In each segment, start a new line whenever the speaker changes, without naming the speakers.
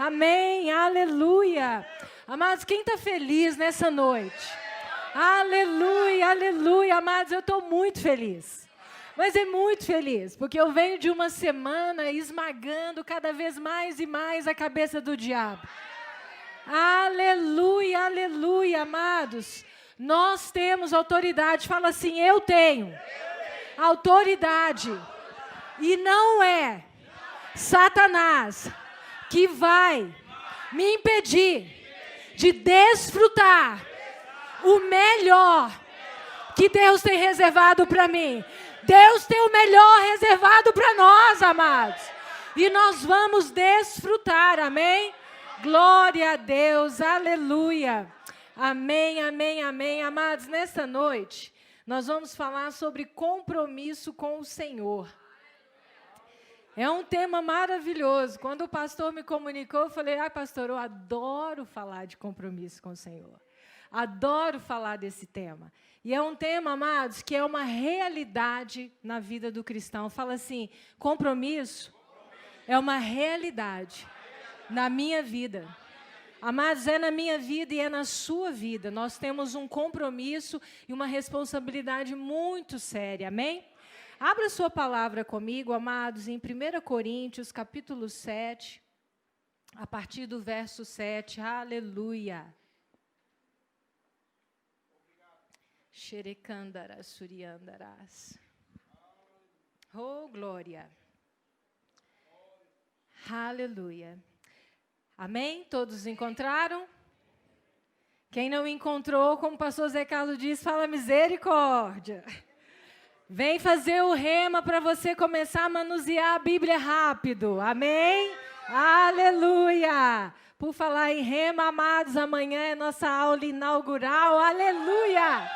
Amém, aleluia. Amados, quem está feliz nessa noite? Aleluia, aleluia. Amados, eu estou muito feliz. Mas é muito feliz, porque eu venho de uma semana esmagando cada vez mais e mais a cabeça do diabo. Aleluia, aleluia, amados. Nós temos autoridade. Fala assim, eu tenho autoridade. E não é Satanás que vai me impedir de desfrutar o melhor que Deus tem reservado para mim. Deus tem o melhor reservado para nós, amados. E nós vamos desfrutar, amém? Glória a Deus, aleluia. Amém, amém, amém. Amados, nessa noite, nós vamos falar sobre compromisso com o Senhor. É um tema maravilhoso. Quando o pastor me comunicou, eu falei, pastor, eu adoro falar de compromisso com o Senhor. Adoro falar desse tema. E é um tema, amados, que é uma realidade na vida do cristão. Fala assim, compromisso é uma realidade na minha vida. Amados, é na minha vida e é na sua vida. Nós temos um compromisso e uma responsabilidade muito séria, amém? Abra sua palavra comigo, amados, em 1 Coríntios, capítulo 7, a partir do verso 7, aleluia. Xerecandarás, suriandarás. Oh, glória. Aleluia. Amém? Todos encontraram? Quem não encontrou, como o pastor Zé Carlos diz, fala misericórdia. Vem fazer o rema para você começar a manusear a Bíblia rápido. Amém? Aleluia! Por falar em rema, amados, amanhã é nossa aula inaugural. Aleluia!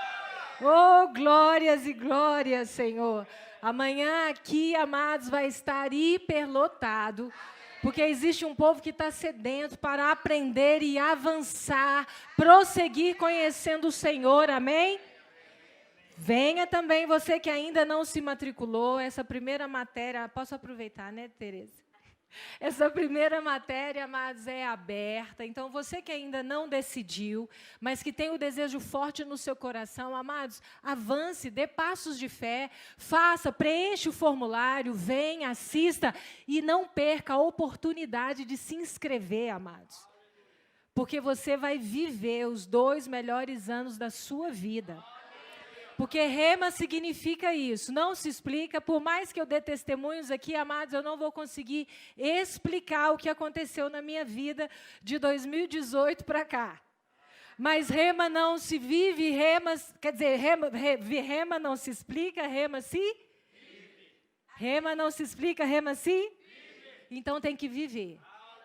Oh, glórias e glórias, Senhor. Amanhã aqui, amados, vai estar hiperlotado. Porque existe um povo que está sedento para aprender e avançar, prosseguir conhecendo o Senhor, amém? Venha também você que ainda não se matriculou, essa primeira matéria, posso aproveitar, né, Tereza? Essa primeira matéria, amados, é aberta, então você que ainda não decidiu, mas que tem o desejo forte no seu coração, amados, avance, dê passos de fé, faça, preencha o formulário, venha, assista e não perca a oportunidade de se inscrever, amados. Porque você vai viver os 2 melhores anos da sua vida. Porque rema significa isso, não se explica, por mais que eu dê testemunhos aqui, amados, eu não vou conseguir explicar o que aconteceu na minha vida de 2018 para cá. Mas rema não se vive, rema não se explica, rema se? Rema não se explica, rema se? Então tem que viver,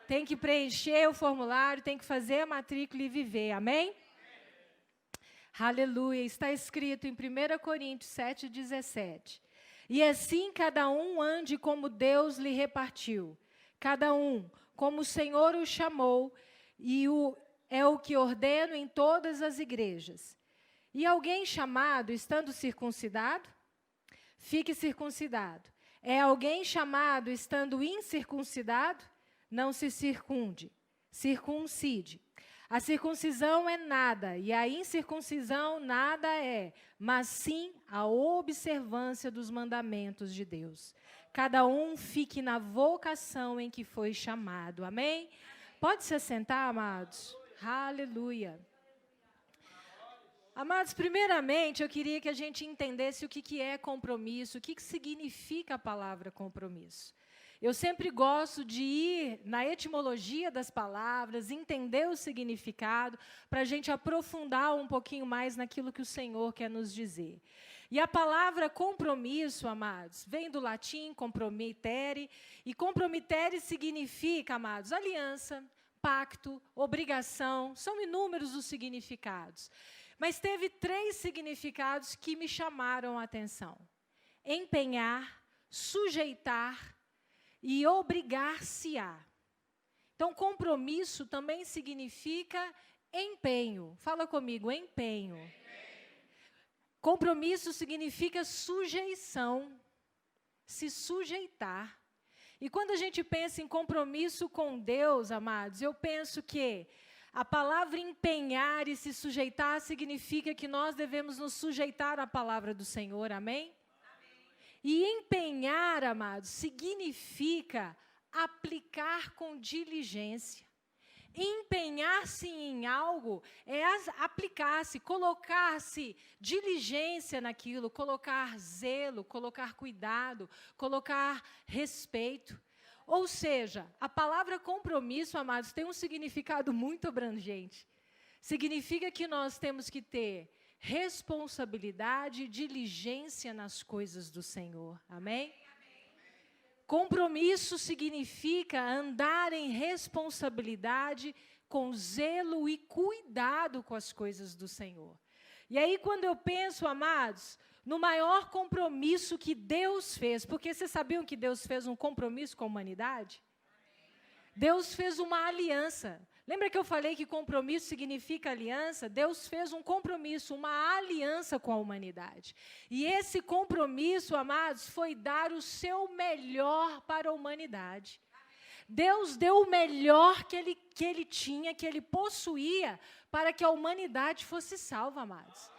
tem que preencher o formulário, tem que fazer a matrícula e viver, amém? Aleluia, está escrito em 1 Coríntios 7,17. E assim cada um ande como Deus lhe repartiu, cada um como o Senhor o chamou, e é o que ordeno em todas as igrejas. E alguém chamado, estando circuncidado, fique circuncidado. É alguém chamado, estando incircuncidado, não se circuncide. A circuncisão é nada, e a incircuncisão nada é, mas sim a observância dos mandamentos de Deus. Cada um fique na vocação em que foi chamado. Amém? Pode se assentar, amados? Aleluia. Amados, primeiramente, eu queria que a gente entendesse o que é compromisso, o que significa a palavra compromisso. Eu sempre gosto de ir na etimologia das palavras, entender o significado, para a gente aprofundar um pouquinho mais naquilo que o Senhor quer nos dizer. E a palavra compromisso, amados, vem do latim compromittere, e compromittere significa, amados, aliança, pacto, obrigação, são inúmeros os significados. Mas teve 3 significados que me chamaram a atenção: empenhar, sujeitar e obrigar-se-á. Então, compromisso também significa empenho. Fala comigo, empenho. Compromisso significa sujeição, se sujeitar. E quando a gente pensa em compromisso com Deus, amados, eu penso que a palavra empenhar e se sujeitar significa que nós devemos nos sujeitar à palavra do Senhor, amém? E empenhar, amados, significa aplicar com diligência. Empenhar-se em algo é aplicar-se, colocar-se diligência naquilo, colocar zelo, colocar cuidado, colocar respeito. Ou seja, a palavra compromisso, amados, tem um significado muito abrangente. Significa que nós temos que ter responsabilidade e diligência nas coisas do Senhor. Amém? Compromisso significa andar em responsabilidade, com zelo e cuidado com as coisas do Senhor. E aí, quando eu penso, amados, no maior compromisso que Deus fez, porque vocês sabiam que Deus fez um compromisso com a humanidade? Deus fez uma aliança. Lembra que eu falei que compromisso significa aliança? Deus fez um compromisso, uma aliança com a humanidade. E esse compromisso, amados, foi dar o seu melhor para a humanidade. Deus deu o melhor que ele tinha, que ele possuía, para que a humanidade fosse salva, amados.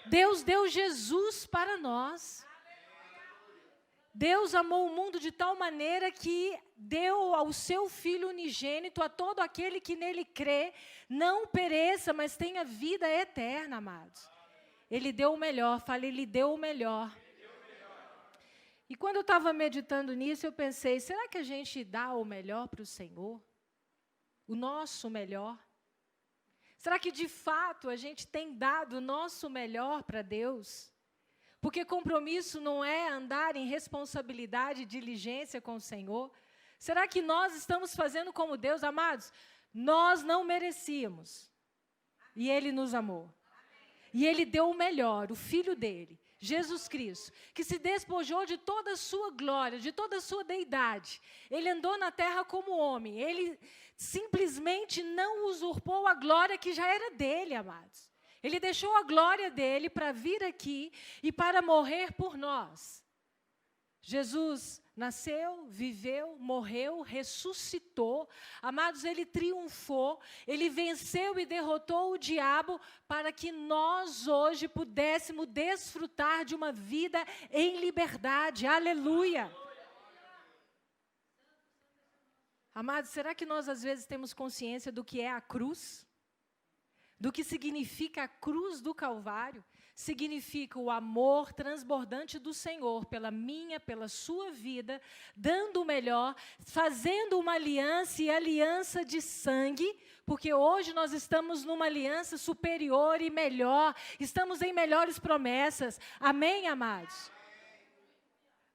Deus deu Jesus para nós. Deus amou o mundo de tal maneira que deu ao seu Filho unigênito a todo aquele que nele crê, não pereça, mas tenha vida eterna, amados. Ele deu o melhor, fala, Ele deu o melhor. E quando eu estava meditando nisso, eu pensei, será que a gente dá o melhor para o Senhor? O nosso melhor? Será que de fato a gente tem dado o nosso melhor para Deus? Porque compromisso não é andar em responsabilidade e diligência com o Senhor. Será que nós estamos fazendo como Deus, amados? Nós não merecíamos. E Ele nos amou. E Ele deu o melhor, o Filho dele, Jesus Cristo, que se despojou de toda a sua glória, de toda a sua deidade. Ele andou na terra como homem. Ele simplesmente não usurpou a glória que já era dele, amados. Ele deixou a glória dele para vir aqui e para morrer por nós. Jesus nasceu, viveu, morreu, ressuscitou. Amados, Ele triunfou, Ele venceu e derrotou o diabo para que nós hoje pudéssemos desfrutar de uma vida em liberdade. Aleluia! Amados, será que nós às vezes temos consciência do que é a cruz? Do que significa a cruz do Calvário? Significa o amor transbordante do Senhor pela minha, pela sua vida, dando o melhor, fazendo uma aliança e aliança de sangue, porque hoje nós estamos numa aliança superior e melhor, estamos em melhores promessas. Amém, amados?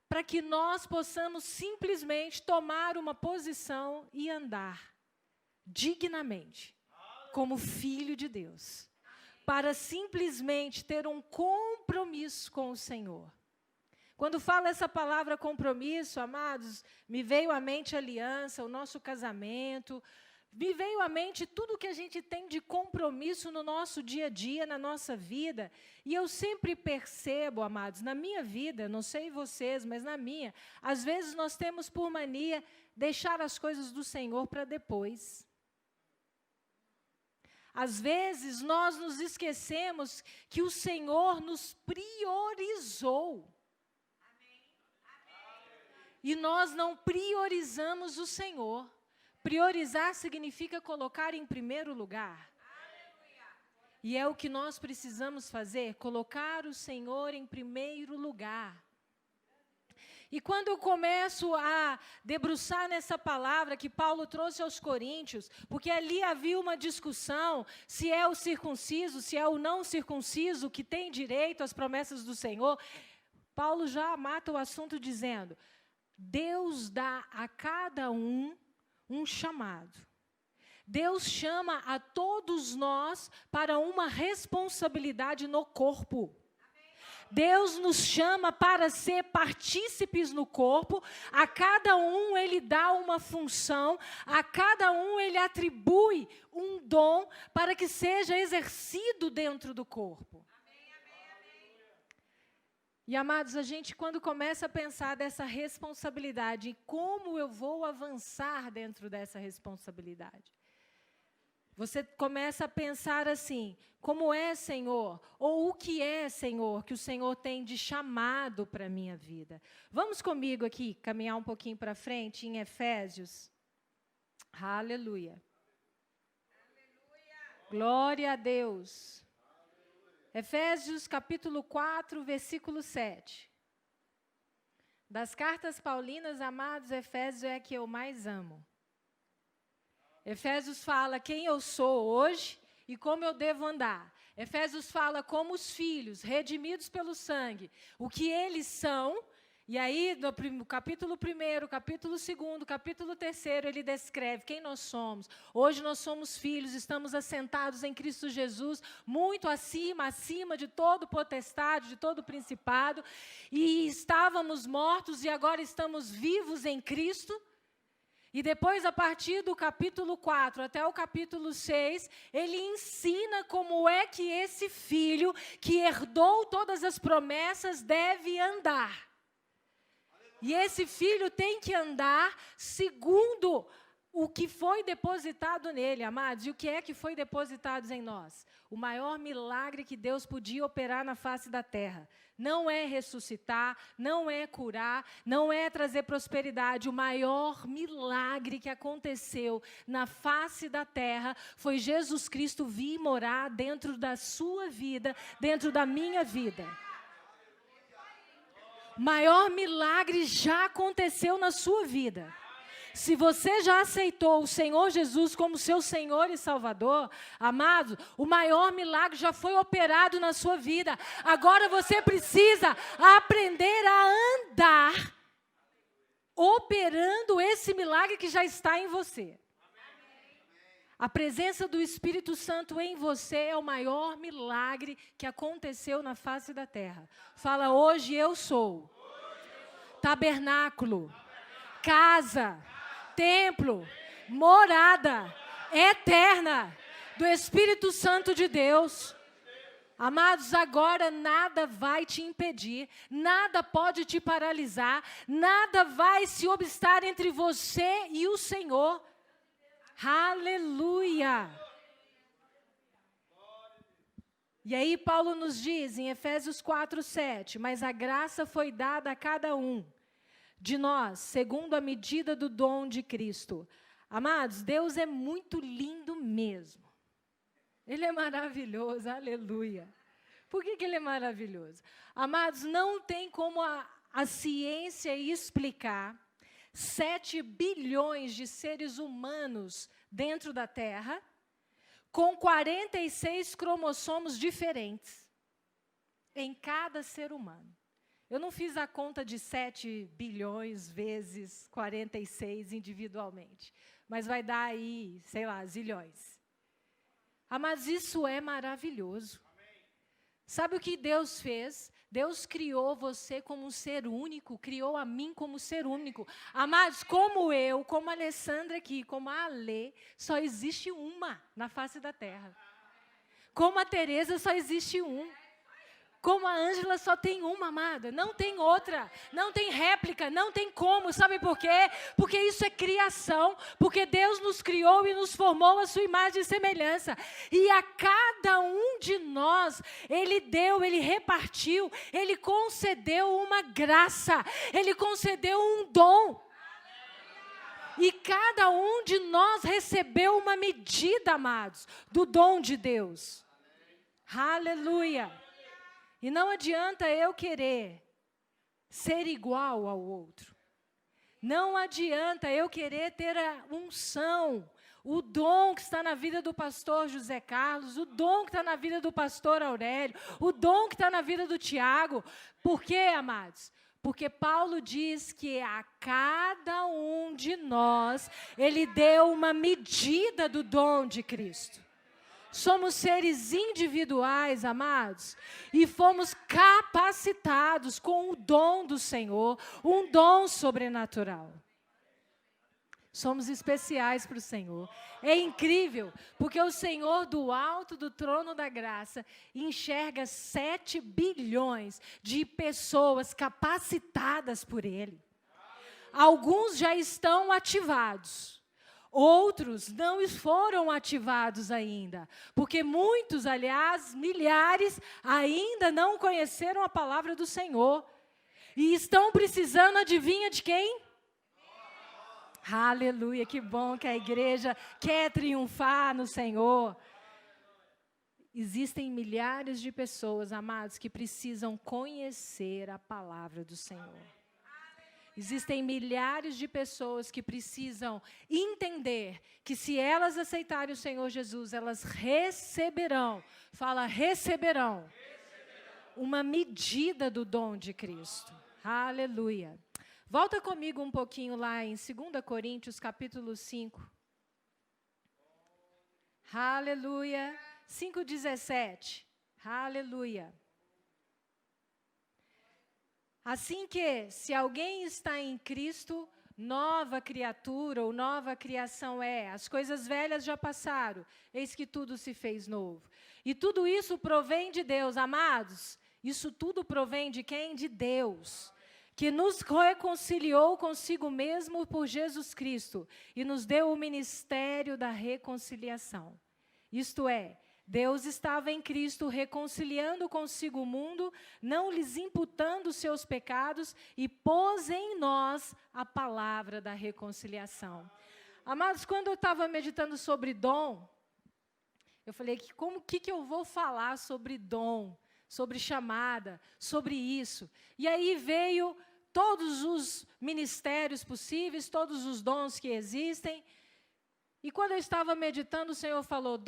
Para que nós possamos simplesmente tomar uma posição e andar dignamente, como filho de Deus, para simplesmente ter um compromisso com o Senhor. Quando falo essa palavra compromisso, amados, me veio à mente a aliança, o nosso casamento, me veio à mente tudo que a gente tem de compromisso no nosso dia a dia, na nossa vida. E eu sempre percebo, amados, na minha vida, não sei vocês, mas na minha, às vezes nós temos por mania deixar as coisas do Senhor para depois. Às vezes, nós nos esquecemos que o Senhor nos priorizou. E nós não priorizamos o Senhor. Priorizar significa colocar em primeiro lugar. E é o que nós precisamos fazer, colocar o Senhor em primeiro lugar. E quando eu começo a debruçar nessa palavra que Paulo trouxe aos Coríntios, porque ali havia uma discussão se é o circunciso, se é o não circunciso que tem direito às promessas do Senhor, Paulo já mata o assunto dizendo, Deus dá a cada um chamado. Deus chama a todos nós para uma responsabilidade no corpo. Deus nos chama para ser partícipes no corpo, a cada um Ele dá uma função, a cada um Ele atribui um dom para que seja exercido dentro do corpo. E, amados, a gente, quando começa a pensar dessa responsabilidade, e como eu vou avançar dentro dessa responsabilidade, você começa a pensar assim, como é, Senhor? Ou o que é, Senhor, que o Senhor tem de chamado para a minha vida? Vamos comigo aqui, caminhar um pouquinho para frente, em Efésios. Aleluia. Glória a Deus. Efésios capítulo 4, versículo 7. Das cartas paulinas, amados, Efésios é a que eu mais amo. Efésios fala quem eu sou hoje e como eu devo andar. Efésios fala como os filhos, redimidos pelo sangue, o que eles são. E aí, no capítulo 1, capítulo 2, capítulo 3, ele descreve quem nós somos. Hoje nós somos filhos, estamos assentados em Cristo Jesus, muito acima de todo potestade, de todo principado. E estávamos mortos e agora estamos vivos em Cristo. E depois, a partir do capítulo 4 até o capítulo 6, ele ensina como é que esse filho, que herdou todas as promessas, deve andar. E esse filho tem que andar segundo o que foi depositado nele, amados. E o que é que foi depositado em nós? O maior milagre que Deus podia operar na face da terra. Não é ressuscitar, não é curar, não é trazer prosperidade. O maior milagre que aconteceu na face da terra foi Jesus Cristo vir morar dentro da sua vida, dentro da minha vida. O maior milagre já aconteceu na sua vida. Se você já aceitou o Senhor Jesus como seu Senhor e Salvador, amado, o maior milagre já foi operado na sua vida. Agora você precisa aprender a andar operando esse milagre que já está em você. A presença do Espírito Santo em você é o maior milagre que aconteceu na face da terra. Fala, hoje eu sou tabernáculo, casa, templo, morada eterna do Espírito Santo de Deus. Amados, agora nada vai te impedir, nada pode te paralisar, nada vai se obstar entre você e o Senhor. Aleluia! E aí Paulo nos diz em Efésios 4, 7, mas a graça foi dada a cada um de nós, segundo a medida do dom de Cristo. Amados, Deus é muito lindo mesmo. Ele é maravilhoso, aleluia. Por que Ele é maravilhoso? Amados, não tem como a ciência explicar 7 bilhões de seres humanos dentro da Terra, com 46 cromossomos diferentes em cada ser humano. Eu não fiz a conta de 7 bilhões vezes 46 individualmente, mas vai dar aí, sei lá, zilhões. Mas isso é maravilhoso. Sabe o que Deus fez? Deus criou você como um ser único, criou a mim como ser único. Amados, como eu, como a Alessandra aqui, como a Alê, só existe uma na face da terra. Como a Tereza, só existe um. Como a Ângela, só tem uma, amada. Não tem outra, não tem réplica, não tem como. Sabe por quê? Porque isso é criação. Porque Deus nos criou e nos formou a sua imagem e semelhança. E a cada um de nós, Ele deu, Ele repartiu, Ele concedeu uma graça, Ele concedeu um dom. E cada um de nós recebeu uma medida, amados, do dom de Deus. Aleluia! E não adianta eu querer ser igual ao outro. Não adianta eu querer ter a unção, o dom que está na vida do pastor José Carlos, o dom que está na vida do pastor Aurélio, o dom que está na vida do Tiago. Por quê, amados? Porque Paulo diz que a cada um de nós, Ele deu uma medida do dom de Cristo. Somos seres individuais, amados, e fomos capacitados com o dom do Senhor, um dom sobrenatural. Somos especiais para o Senhor. É incrível, porque o Senhor do alto do trono da graça enxerga 7 bilhões de pessoas capacitadas por Ele. Alguns já estão ativados, outros não foram ativados ainda, porque muitos, aliás, milhares, ainda não conheceram a palavra do Senhor. E estão precisando, adivinha de quem? Aleluia, que bom que a igreja quer triunfar no Senhor. Existem milhares de pessoas, amados, que precisam conhecer a palavra do Senhor. Existem milhares de pessoas que precisam entender que se elas aceitarem o Senhor Jesus, elas receberão, receberão uma medida do dom de Cristo. Aleluia. Volta comigo um pouquinho lá em 2 Coríntios, capítulo 5. Aleluia. 5:17. Aleluia. Assim que, se alguém está em Cristo, nova criatura ou nova criação é. As coisas velhas já passaram, eis que tudo se fez novo. E tudo isso provém de Deus, amados. Isso tudo provém de quem? De Deus, que nos reconciliou consigo mesmo por Jesus Cristo e nos deu o ministério da reconciliação. Isto é, Deus estava em Cristo reconciliando consigo o mundo, não lhes imputando os seus pecados e pôs em nós a palavra da reconciliação. Amados, quando eu estava meditando sobre dom, eu falei, que eu vou falar sobre dom, sobre chamada, sobre isso? E aí veio todos os ministérios possíveis, todos os dons que existem. E quando eu estava meditando, o Senhor falou,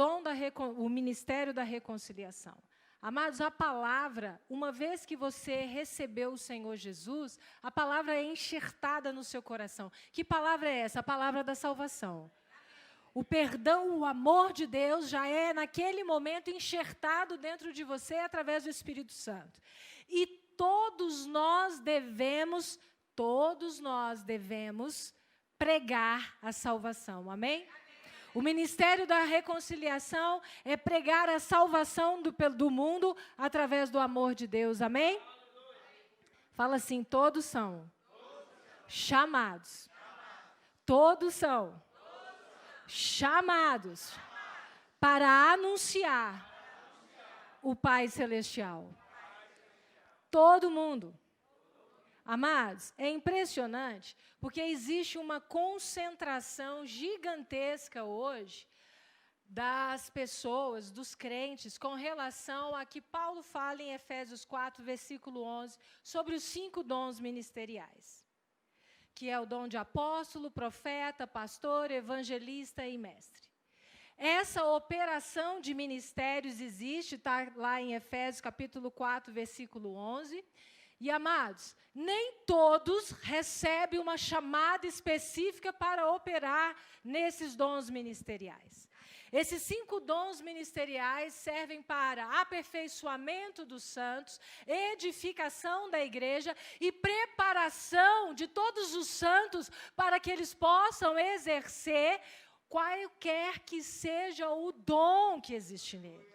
o ministério da reconciliação. Amados, a palavra, uma vez que você recebeu o Senhor Jesus, a palavra é enxertada no seu coração. Que palavra é essa? A palavra da salvação. O perdão, o amor de Deus já é naquele momento enxertado dentro de você através do Espírito Santo. E todos nós devemos pregar a salvação. Amém? O ministério da reconciliação é pregar a salvação do mundo através do amor de Deus. Amém? Fala assim, todos são chamados. Todos são chamados para anunciar o Pai Celestial. Todo mundo. Amados, é impressionante, porque existe uma concentração gigantesca hoje das pessoas, dos crentes, com relação a que Paulo fala em Efésios 4, versículo 11, sobre os 5 dons ministeriais, que é o dom de apóstolo, profeta, pastor, evangelista e mestre. Essa operação de ministérios existe, está lá em Efésios capítulo 4, versículo 11. E, amados, nem todos recebem uma chamada específica para operar nesses dons ministeriais. Esses 5 dons ministeriais servem para aperfeiçoamento dos santos, edificação da igreja e preparação de todos os santos para que eles possam exercer qualquer que seja o dom que existe nele.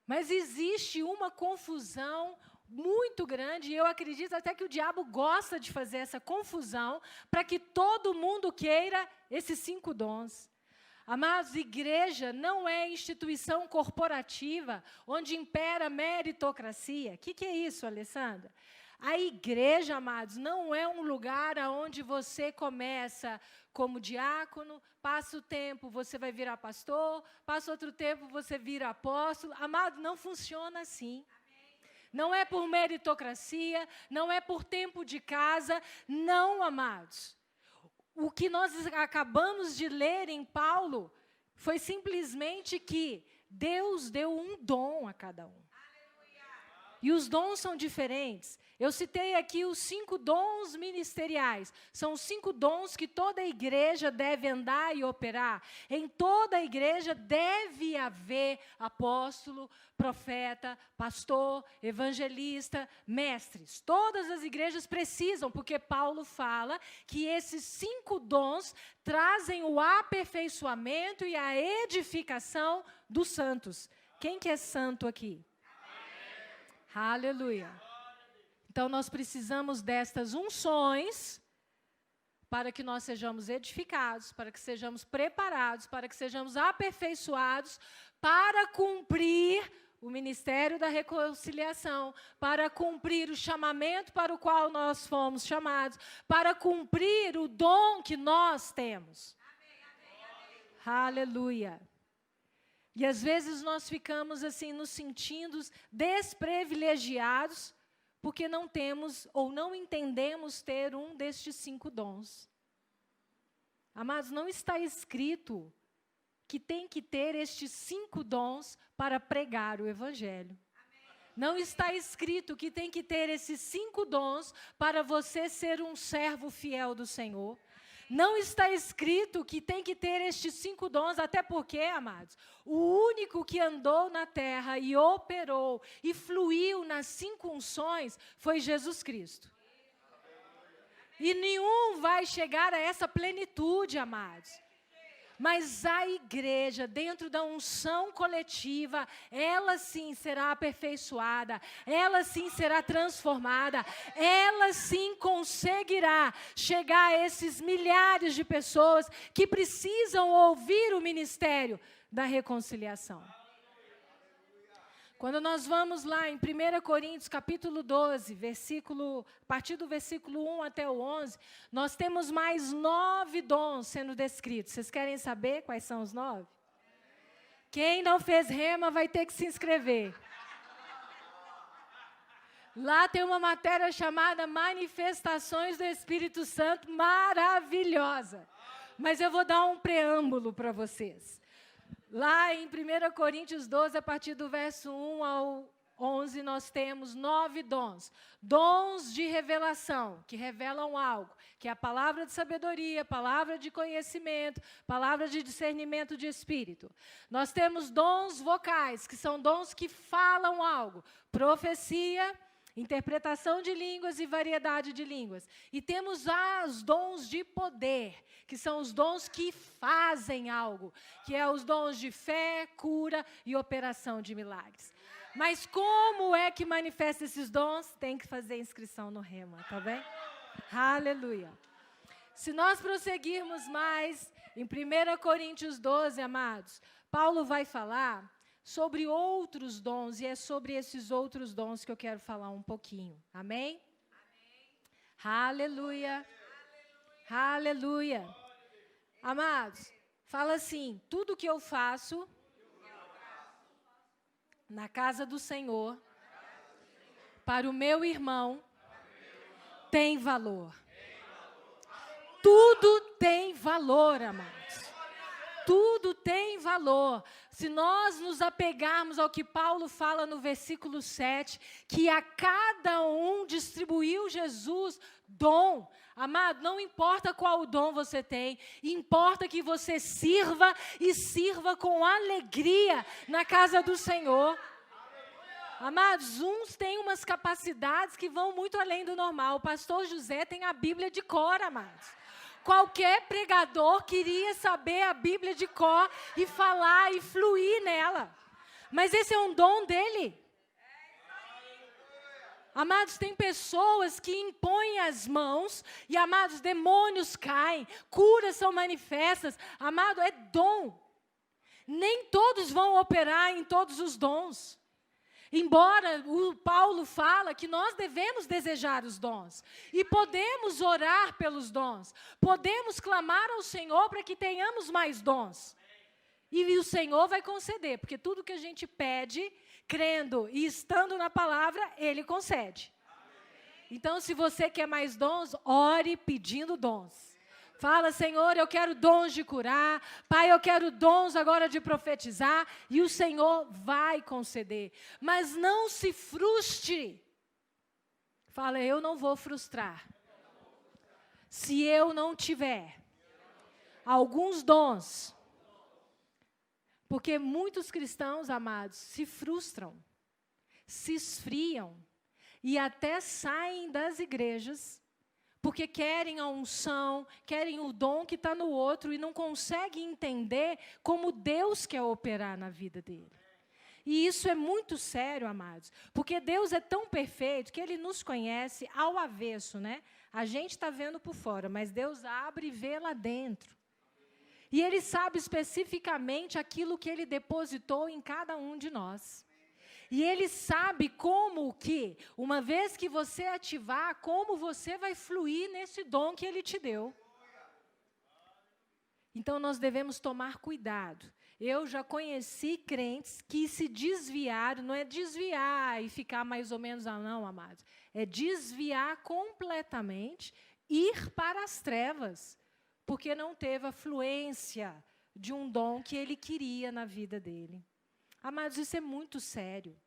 Mas existe uma confusão muito grande, e eu acredito até que o diabo gosta de fazer essa confusão para que todo mundo queira esses 5 dons. Amados, igreja não é instituição corporativa onde impera meritocracia. O que é isso, Alessandra? A igreja, amados, não é um lugar onde você começa como diácono, passa o tempo, você vai virar pastor, passa outro tempo, você vira apóstolo. Amado, não funciona assim. Não é por meritocracia, não é por tempo de casa, não, amados. O que nós acabamos de ler em Paulo foi simplesmente que Deus deu um dom a cada um. E os dons são diferentes. Eu citei aqui os 5 dons ministeriais. São 5 dons que toda igreja deve andar e operar. Em toda igreja deve haver apóstolo, profeta, pastor, evangelista, mestres. Todas as igrejas precisam, porque Paulo fala que esses 5 dons trazem o aperfeiçoamento e a edificação dos santos. Quem que é santo aqui? Amém. Aleluia. Então, nós precisamos destas unções para que nós sejamos edificados, para que sejamos preparados, para que sejamos aperfeiçoados, para cumprir o ministério da reconciliação, para cumprir o chamamento para o qual nós fomos chamados, para cumprir o dom que nós temos. Aleluia. E às vezes nós ficamos assim, nos sentindo desprivilegiados, porque não temos ou não entendemos ter um destes 5 dons. Amados, não está escrito que tem que ter estes 5 dons para pregar o Evangelho. Não está escrito que tem que ter esses 5 dons para você ser um servo fiel do Senhor. Não está escrito que tem que ter estes 5 dons, até porque, amados, o único que andou na terra e operou e fluiu nas 5 unções foi Jesus Cristo. E nenhum vai chegar a essa plenitude, amados. Mas a igreja, dentro da unção coletiva, ela sim será aperfeiçoada, ela sim será transformada, ela sim conseguirá chegar a esses milhares de pessoas que precisam ouvir o ministério da reconciliação. Quando nós vamos lá em 1 Coríntios, capítulo 12, a partir do versículo 1 até o 11, nós temos mais 9 dons sendo descritos. Vocês querem saber quais são os 9? Quem não fez rema vai ter que se inscrever. Lá tem uma matéria chamada Manifestações do Espírito Santo, maravilhosa. Mas eu vou dar um preâmbulo para vocês. Lá em 1 Coríntios 12, a partir do verso 1 ao 11, nós temos 9 dons. Dons de revelação, que revelam algo, que é a palavra de sabedoria, palavra de conhecimento, palavra de discernimento de espírito. Nós temos dons vocais, que são dons que falam algo, profecia, interpretação de línguas e variedade de línguas. E temos os dons de poder, que são os dons que fazem algo, que é os dons de fé, cura e operação de milagres. Mas como é que manifesta esses dons? Tem que fazer inscrição no Rema, tá bem? Aleluia. Se nós prosseguirmos mais, em 1 Coríntios 12, amados, Paulo vai falar sobre outros dons, e é sobre esses outros dons que eu quero falar um pouquinho. Amém? Amém. Aleluia. Aleluia. Aleluia. Amados, fala assim, tudo que eu faço na casa do Senhor, para o meu irmão, tem valor. Tudo tem valor, amados. Tudo tem valor. Se nós nos apegarmos ao que Paulo fala no versículo 7, que a cada um distribuiu Jesus dom. Amado, não importa qual dom você tem, importa que você sirva e sirva com alegria na casa do Senhor. Amados, uns têm umas capacidades que vão muito além do normal. O pastor José tem a Bíblia de cor, amados. Qualquer pregador queria saber a Bíblia de cor e falar e fluir nela. Mas esse é um dom dele. Amados, tem pessoas que impõem as mãos e, amados, demônios caem, curas são manifestas. Amado, é dom. Nem todos vão operar em todos os dons. Embora o Paulo fala que nós devemos desejar os dons. E podemos orar pelos dons. Podemos clamar ao Senhor para que tenhamos mais dons. E o Senhor vai conceder, porque tudo que a gente pede, crendo e estando na palavra, Ele concede. Então, se você quer mais dons, ore pedindo dons. Fala, Senhor, eu quero dons de curar. Pai, eu quero dons agora de profetizar. E o Senhor vai conceder. Mas não se frustre. Fala, eu não vou frustrar. Se eu não tiver alguns dons. Porque muitos cristãos, amados, se frustram, se esfriam e até saem das igrejas porque querem a unção, querem o dom que está no outro e não conseguem entender como Deus quer operar na vida dele. E isso é muito sério, amados, porque Deus é tão perfeito que Ele nos conhece ao avesso, né? A gente está vendo por fora, mas Deus abre e vê lá dentro. E Ele sabe especificamente aquilo que Ele depositou em cada um de nós. E Ele sabe como que, uma vez que você ativar, como você vai fluir nesse dom que Ele te deu. Então, nós devemos tomar cuidado. Eu já conheci crentes que se desviaram, não é desviar e ficar mais ou menos, não, amados. É desviar completamente, ir para as trevas. Porque não teve a fluência de um dom que ele queria na vida dele. Amados, isso é muito sério.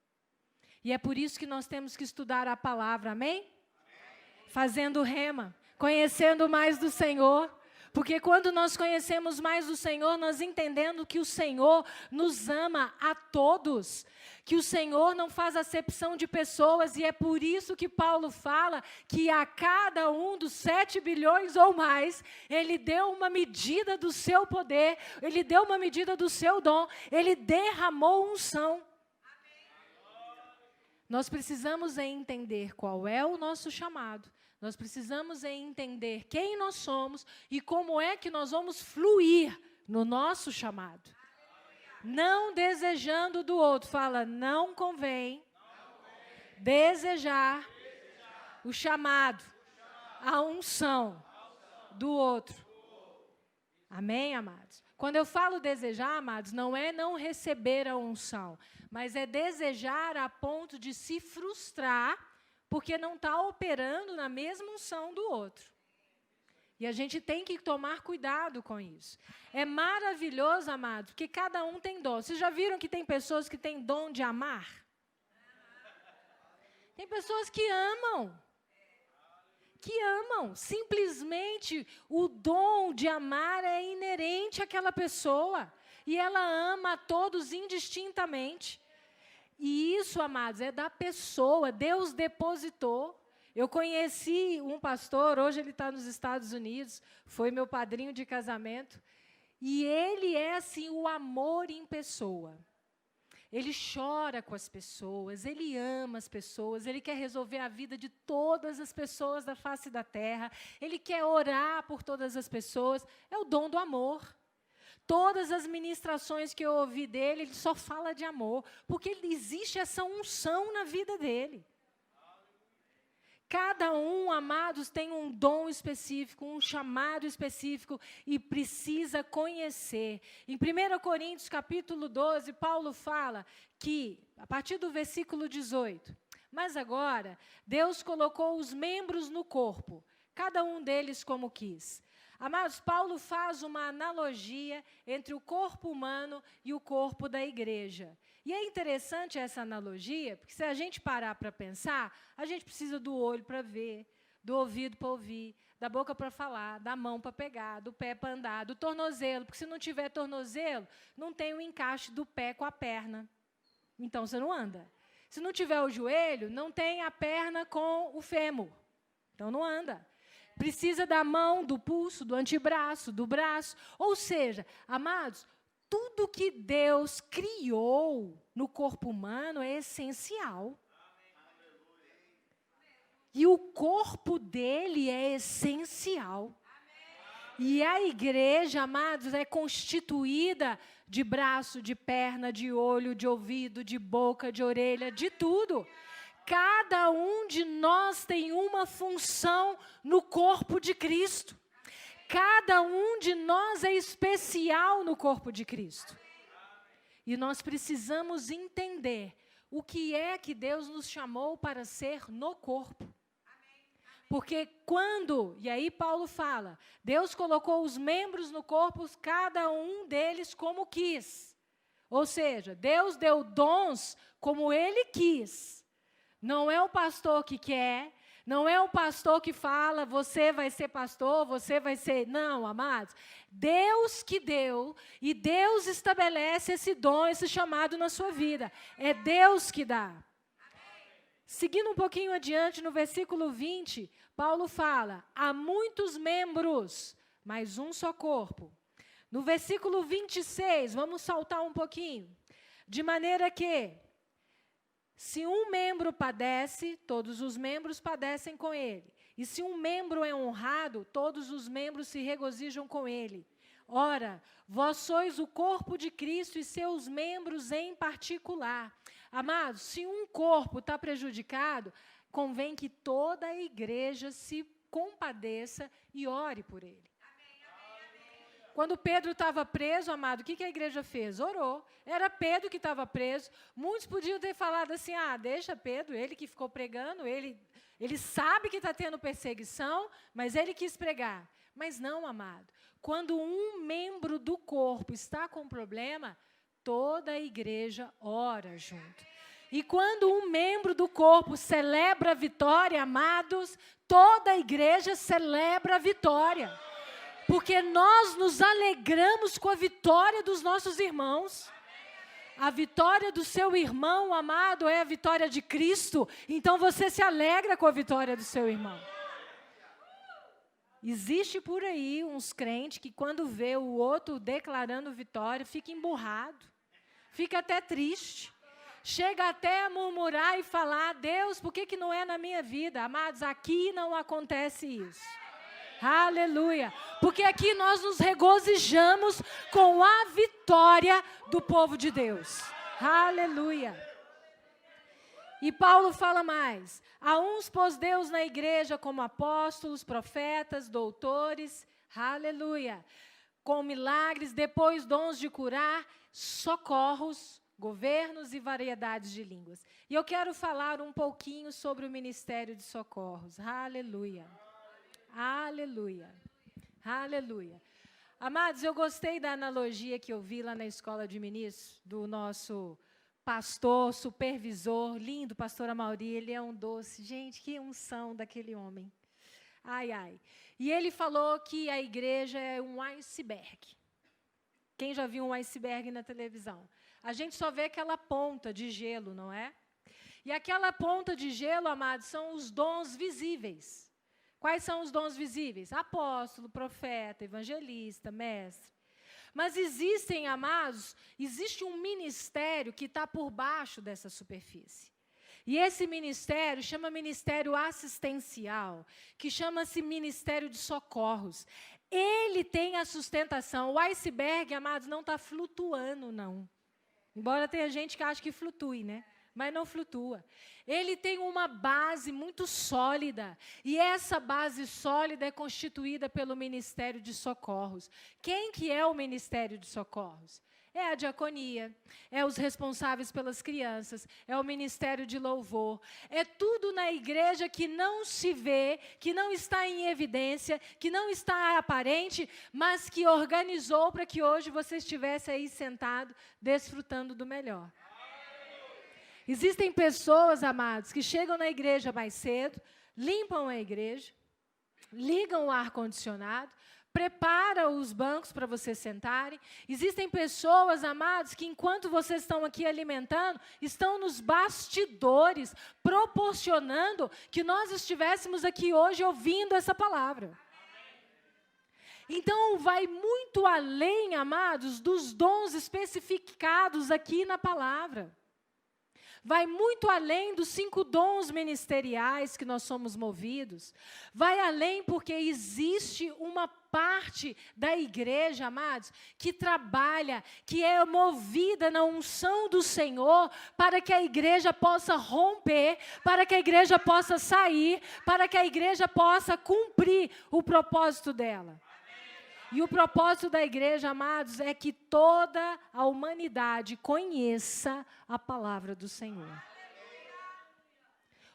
E é por isso que nós temos que estudar a palavra, amém? Amém. Fazendo rema, conhecendo mais do Senhor. Porque quando nós conhecemos mais do Senhor, nós entendemos que o Senhor nos ama a todos. Que o Senhor não faz acepção de pessoas. E é por isso que Paulo fala que a cada um dos 7 bilhões ou mais, Ele deu uma medida do seu poder, Ele deu uma medida do seu dom, Ele derramou unção. Nós precisamos entender qual é o nosso chamado. Nós precisamos entender quem nós somos e como é que nós vamos fluir no nosso chamado. Não desejando do outro. Fala, não convém desejar o chamado, a unção do outro. Amém, amados? Quando eu falo desejar, amados, não é não receber a unção, mas é desejar a ponto de se frustrar porque não está operando na mesma unção do outro. E a gente tem que tomar cuidado com isso. É maravilhoso, amado, porque cada um tem dom. Vocês já viram que tem pessoas que têm dom de amar? Tem pessoas que amam. Que amam. Simplesmente o dom de amar é inerente àquela pessoa. E ela ama a todos indistintamente. E isso, amados, é da pessoa. Deus depositou. Eu conheci um pastor, hoje ele está nos Estados Unidos, foi meu padrinho de casamento, e ele é, assim, o amor em pessoa. Ele chora com as pessoas, ele ama as pessoas, ele quer resolver a vida de todas as pessoas da face da terra, ele quer orar por todas as pessoas, é o dom do amor. Todas as ministrações que eu ouvi dele, ele só fala de amor, porque existe essa unção na vida dele. Cada um, amados, tem um dom específico, um chamado específico e precisa conhecer. Em 1 Coríntios, capítulo 12, Paulo fala que, a partir do versículo 18, mas agora, Deus colocou os membros no corpo, cada um deles como quis. Amados, Paulo faz uma analogia entre o corpo humano e o corpo da igreja. E é interessante essa analogia, porque se a gente parar para pensar, a gente precisa do olho para ver, do ouvido para ouvir, da boca para falar, da mão para pegar, do pé para andar, do tornozelo, porque se não tiver tornozelo, não tem o encaixe do pé com a perna. Então, você não anda. Se não tiver o joelho, não tem a perna com o fêmur. Então, não anda. Precisa da mão, do pulso, do antebraço, do braço. Ou seja, amados, tudo que Deus criou no corpo humano é essencial. E o corpo dele é essencial. E a igreja, amados, é constituída de braço, de perna, de olho, de ouvido, de boca, de orelha, de tudo. Cada um de nós tem uma função no corpo de Cristo. Cada um de nós é especial no corpo de Cristo. E nós precisamos entender o que é que Deus nos chamou para ser no corpo. Porque e aí Paulo fala, Deus colocou os membros no corpo, cada um deles como quis. Ou seja, Deus deu dons como Ele quis. Não é o pastor que quer, não é o pastor que fala, você vai ser pastor, você vai ser... Não, amados, Deus que deu, e Deus estabelece esse dom, esse chamado na sua vida. É Deus que dá. Seguindo um pouquinho adiante, no versículo 20, Paulo fala, há muitos membros, mas um só corpo. No versículo 26, vamos saltar um pouquinho. De maneira que, se um membro padece, todos os membros padecem com ele. E se um membro é honrado, todos os membros se regozijam com ele. Ora, vós sois o corpo de Cristo e seus membros em particular. Amados, se um corpo está prejudicado, convém que toda a igreja se compadeça e ore por ele. Quando Pedro estava preso, amado, o que a igreja fez? Orou. Era Pedro que estava preso. Muitos podiam ter falado assim, deixa Pedro, ele que ficou pregando, ele sabe que está tendo perseguição, mas ele quis pregar. Mas não, amado. Quando um membro do corpo está com problema, toda a igreja ora junto. E quando um membro do corpo celebra a vitória, amados, toda a igreja celebra a vitória. Porque nós nos alegramos com a vitória dos nossos irmãos. A vitória do seu irmão, amado, é a vitória de Cristo. Então você se alegra com a vitória do seu irmão. Existe por aí uns crentes que quando vê o outro declarando vitória, fica emburrado. Fica até triste. Chega até a murmurar e falar, Deus, por que não é na minha vida? Amados, aqui não acontece isso. Aleluia. Porque aqui nós nos regozijamos com a vitória do povo de Deus. Aleluia. E Paulo fala mais. A uns pôs Deus na igreja como apóstolos, profetas, doutores. Aleluia. Com milagres, depois dons de curar, socorros, governos e variedades de línguas. E eu quero falar um pouquinho sobre o ministério de socorros. Aleluia. Aleluia. Aleluia. Amados, eu gostei da analogia que eu vi lá na escola de ministros, do nosso pastor, supervisor, lindo, pastor Amauri, ele é um doce. Gente, que unção daquele homem. Ai, ai. E ele falou que a igreja é um iceberg. Quem já viu um iceberg na televisão? A gente só vê aquela ponta de gelo, não é? E aquela ponta de gelo, amados, são os dons visíveis. Quais são os dons visíveis? Apóstolo, profeta, evangelista, mestre. Mas existem, amados, existe um ministério que está por baixo dessa superfície. E esse ministério chama ministério assistencial, que chama-se ministério de socorros. Ele tem a sustentação. O iceberg, amados, não está flutuando, não. Embora tenha gente que acha que flutue, né? Mas não flutua. Ele tem uma base muito sólida. E essa base sólida é constituída pelo Ministério de Socorros. Quem que é o Ministério de Socorros? É a diaconia, é os responsáveis pelas crianças, é o ministério de louvor. É tudo na igreja que não se vê, que não está em evidência, que não está aparente, mas que organizou para que hoje você estivesse aí sentado, desfrutando do melhor. Existem pessoas, amados, que chegam na igreja mais cedo, limpam a igreja, ligam o ar-condicionado, preparam os bancos para vocês sentarem. Existem pessoas, amados, que enquanto vocês estão aqui alimentando, estão nos bastidores, proporcionando que nós estivéssemos aqui hoje ouvindo essa palavra. Então, vai muito além, amados, dos dons especificados aqui na palavra. Vai muito além dos 5 dons ministeriais que nós somos movidos. Vai além porque existe uma parte da igreja, amados, que trabalha, que é movida na unção do Senhor para que a igreja possa romper, para que a igreja possa sair, para que a igreja possa cumprir o propósito dela. E o propósito da igreja, amados, é que toda a humanidade conheça a palavra do Senhor.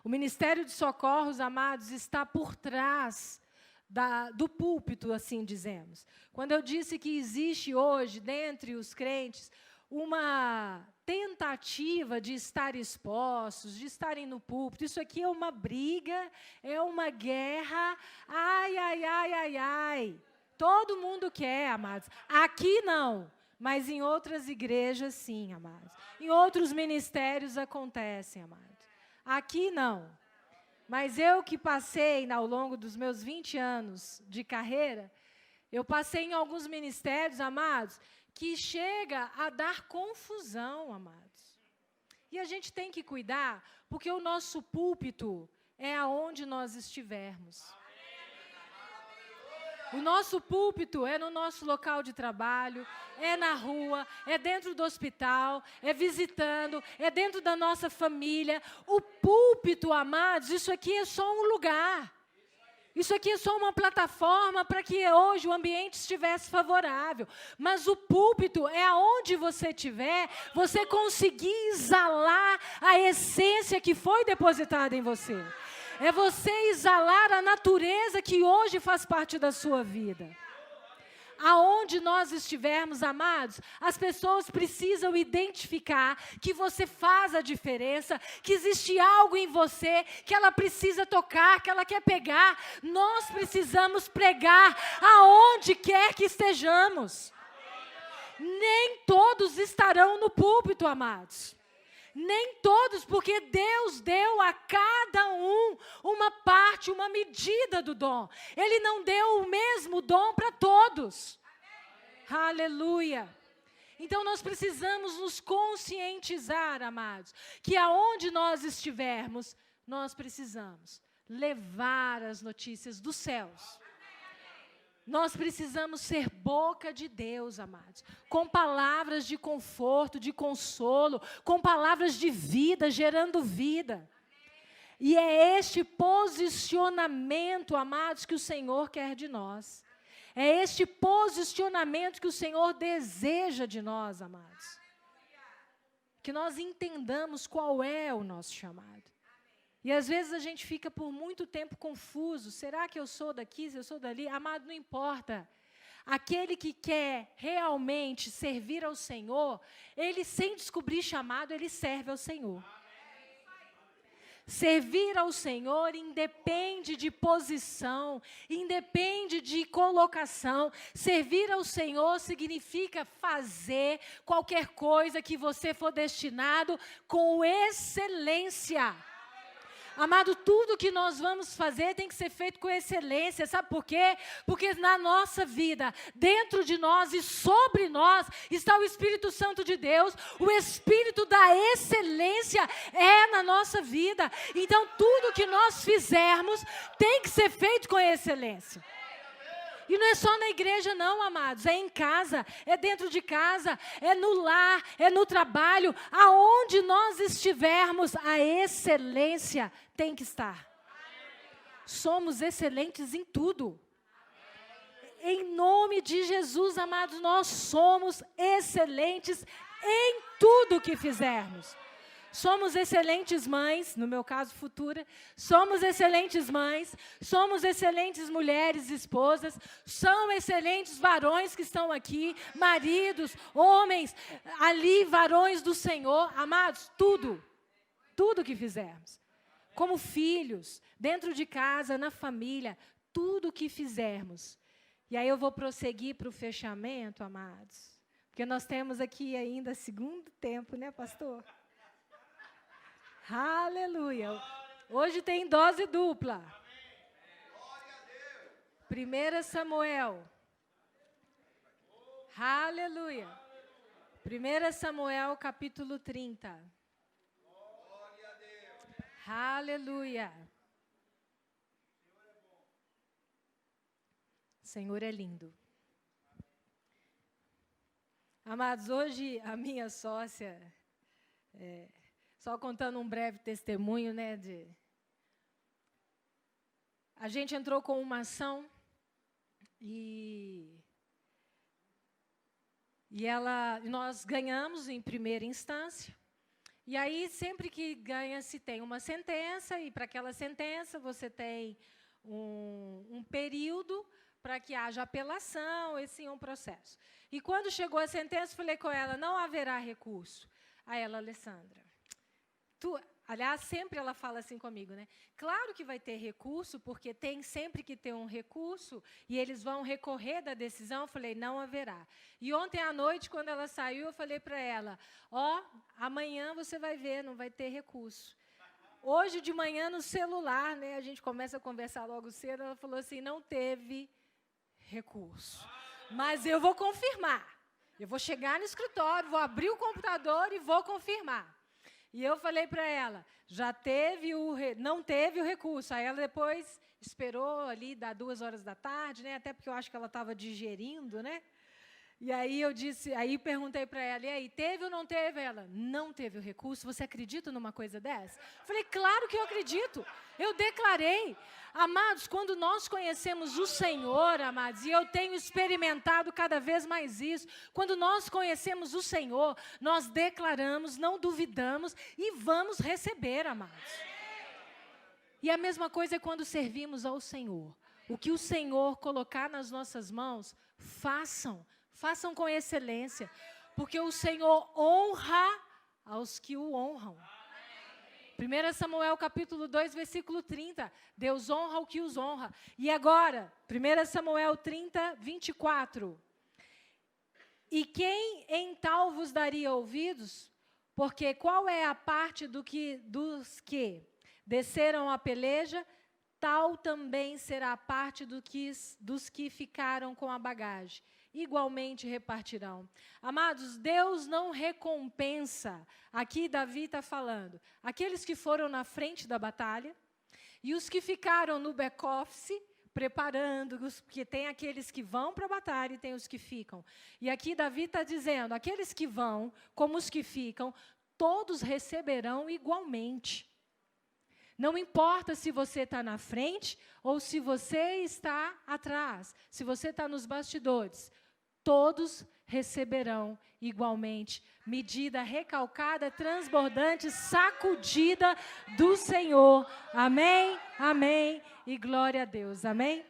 O Ministério de Socorros, amados, está por trás do púlpito, assim dizemos. Quando eu disse que existe hoje, dentre os crentes, uma tentativa de estar expostos, de estarem no púlpito, isso aqui é uma briga, é uma guerra, ai, ai, ai, ai, ai. Todo mundo quer, amados. Aqui não, mas em outras igrejas sim, amados. Em outros ministérios acontecem, amados. Aqui não. Mas eu que passei ao longo dos meus 20 anos de carreira, eu passei em alguns ministérios, amados, que chega a dar confusão, amados. E a gente tem que cuidar, porque o nosso púlpito é aonde nós estivermos. O nosso púlpito é no nosso local de trabalho, é na rua, é dentro do hospital, é visitando, é dentro da nossa família. O púlpito, amados, isso aqui é só um lugar. Isso aqui é só uma plataforma para que hoje o ambiente estivesse favorável. Mas o púlpito é aonde você estiver, você conseguir exalar a essência que foi depositada em você. É você exalar a natureza que hoje faz parte da sua vida. Aonde nós estivermos, amados, as pessoas precisam identificar que você faz a diferença, que existe algo em você que ela precisa tocar, que ela quer pegar. Nós precisamos pregar aonde quer que estejamos. Nem todos estarão no púlpito, amados. Nem todos, porque Deus deu a cada um uma parte, uma medida do dom. Ele não deu o mesmo dom para todos. Amém. Aleluia. Então nós precisamos nos conscientizar, amados, que aonde nós estivermos, nós precisamos levar as notícias dos céus. Nós precisamos ser boca de Deus, amados, com palavras de conforto, de consolo, com palavras de vida, gerando vida. E é este posicionamento, amados, que o Senhor quer de nós. É este posicionamento que o Senhor deseja de nós, amados. Que nós entendamos qual é o nosso chamado. E às vezes a gente fica por muito tempo confuso. Será que eu sou daqui, se eu sou dali? Amado, não importa. Aquele que quer realmente servir ao Senhor, ele sem descobrir chamado, ele serve ao Senhor. Servir ao Senhor independe de posição, independe de colocação. Servir ao Senhor significa fazer qualquer coisa que você for destinado com excelência. Amado, tudo que nós vamos fazer tem que ser feito com excelência. Sabe por quê? Porque na nossa vida, dentro de nós e sobre nós, está o Espírito Santo de Deus. O Espírito da excelência é na nossa vida. Então, tudo que nós fizermos tem que ser feito com excelência. E não é só na igreja não, amados, é em casa, é dentro de casa, é no lar, é no trabalho, aonde nós estivermos, a excelência tem que estar. Somos excelentes em tudo. Em nome de Jesus, amados, nós somos excelentes em tudo que fizermos. Somos excelentes mães, no meu caso, futura. Somos excelentes mães, somos excelentes mulheres, esposas. São excelentes varões que estão aqui, maridos, homens, ali, varões do Senhor. Amados, tudo que fizermos. Como filhos, dentro de casa, na família, tudo que fizermos. E aí eu vou prosseguir para o fechamento, amados. Porque nós temos aqui ainda segundo tempo, né, pastor? Aleluia. Hoje tem dose dupla. 1 Samuel. Aleluia. 1 Samuel, capítulo 30. Aleluia. O Senhor é lindo. Amados, hoje a minha sócia... Só contando um breve testemunho, né, a gente entrou com uma ação e nós ganhamos em primeira instância E aí, sempre que ganha-se, tem uma sentença, e para aquela sentença você tem um período para que haja apelação, esse é um processo. E quando chegou a sentença, falei com ela, não haverá recurso. Aí ela, Alessandra, aliás, sempre ela fala assim comigo, né? Claro que vai ter recurso, porque tem sempre que ter um recurso, e eles vão recorrer da decisão. Eu falei, não haverá. E ontem à noite, quando ela saiu, eu falei para ela, amanhã você vai ver, não vai ter recurso. Hoje de manhã, no celular, né, a gente começa a conversar logo cedo, ela falou assim, não teve recurso. Mas eu vou confirmar. Eu vou chegar no escritório, vou abrir o computador e vou confirmar. E eu falei para ela, não teve o recurso. Aí ela depois esperou ali, das 2 horas da tarde, né, até porque eu acho que ela estava digerindo, né? E aí perguntei para ela, e aí, teve ou não teve? Ela, não teve o recurso. Você acredita numa coisa dessa? Falei, claro que eu acredito. Eu declarei. Amados, quando nós conhecemos o Senhor, amados, e eu tenho experimentado cada vez mais isso, quando nós conhecemos o Senhor, nós declaramos, não duvidamos e vamos receber, amados. E a mesma coisa é quando servimos ao Senhor. O que o Senhor colocar nas nossas mãos, façam com excelência, porque o Senhor honra aos que o honram. 1 Samuel capítulo 2, versículo 30, Deus honra o que os honra. E agora, 1 Samuel 30, 24. E quem em tal vos daria ouvidos? Porque qual é a parte dos que desceram a peleja, tal também será a parte dos que ficaram com a bagagem. Igualmente repartirão. Amados, Deus não recompensa, aqui Davi está falando, aqueles que foram na frente da batalha e os que ficaram no back-office, preparando, porque tem aqueles que vão para a batalha e tem os que ficam. E aqui Davi está dizendo, aqueles que vão, como os que ficam, todos receberão igualmente. Não importa se você está na frente ou se você está atrás, se você está nos bastidores, todos receberão igualmente. Medida recalcada, transbordante, sacudida do Senhor. Amém, amém e glória a Deus. Amém?